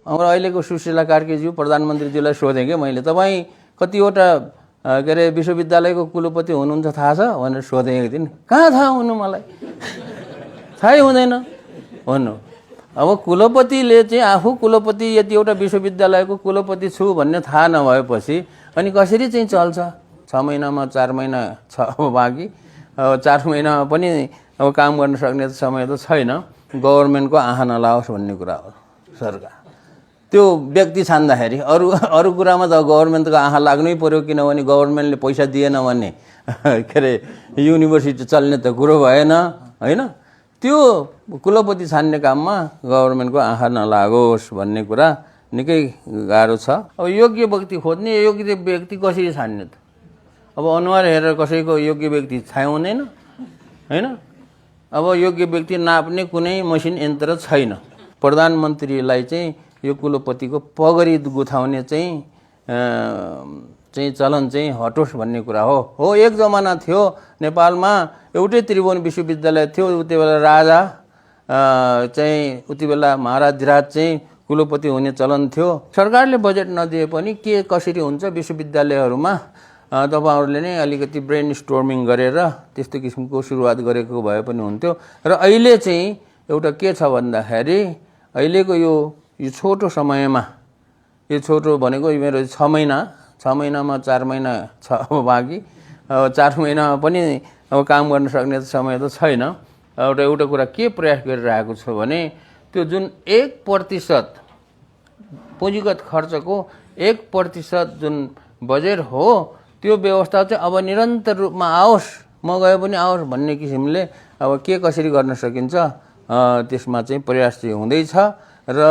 हाम्रो अहिलेको सुशीला कार्कीज्यू प्रधानमन्त्रीज्यूलाई सोधेँ कि मैले, तपाईँ कतिवटा के अरे विश्वविद्यालयको कुलपति हुनुहुन्छ थाहा छ भनेर सोधेँ एक दिन। कहाँ थाहा हुनु मलाई, थाहै हुँदैन भन्नु। अब कुलपतिले चाहिँ आफू कुलपति यति एउटा विश्वविद्यालयको कुलपति छु भन्ने थाहा नभएपछि अनि कसरी चाहिँ चल्छ? 6 महिनामा 4 महिना छ अब बाँकी, अब 4 महिनामा पनि अब काम गर्न सक्ने समय त छैन। गभर्मेन्टको आँखा नलाओस् भन्ने कुरा हो सरकार। त्यो व्यक्ति छान्दाखेरि अरू कुरामा त गभर्मेन्टको आँखा लाग्नै पर्यो, किनभने गभर्मेन्टले पैसा दिएन भने के अरे युनिभर्सिटी चल्ने त कुरो भएन होइन। त्यो कुलपति छान्ने काममा गभर्मेन्टको आँखा नलागोस् भन्ने कुरा निकै गाह्रो छ। अब योग्य व्यक्ति खोज्ने, योग्य व्यक्ति कसरी छान्ने त? अब अनुहार हेरेर कसैको योग्य व्यक्ति थाहा हुँदैन होइन। अब योग्य व्यक्ति नाप्ने कुनै मसिन यन्त्र छैन। प्रधानमन्त्रीलाई चाहिँ यो कुलपतिको पगडी गुथाउने चाहिँ चलन चाहिँ हटोस् भन्ने कुरा हो। एक जमाना थियो नेपालमा एउटै त्रिभुवन विश्वविद्यालय थियो। उति बेला राजा चाहिँ उति बेला महाराजधिराज चाहिँ कुलपति हुने चलन थियो। सरकारले बजेट नदिए पनि के कसरी हुन्छ विश्वविद्यालयहरूमा तपाईहरुले नै अलिकति ब्रेन स्टोर्मिङ गरेर त्यस्तो किसिमको सुरुवात गरेको भए पनि हुन्थ्यो। र अहिले चाहिँ एउटा के छ भन्दाखेरि अहिलेको यो छोटो समयमा, यो छोटो भनेको मेरो 6 महिनामा 4 महिना छ अब बाँकी, अब 4 महिनामा पनि अब काम गर्न सक्ने समय त छैन। एउटा कुरा के प्रयास गरिरहेको छु भने त्यो जुन 1% पुँजीगत खर्चको 1% जुन बजेट हो त्यो व्यवस्था चाहिँ अब निरन्तर रूपमा आओस्, म गए पनि आओस् भन्ने किसिमले अब के कसरी गर्न सकिन्छ त्यसमा चाहिँ प्रयास चाहिँ हुँदैछ। र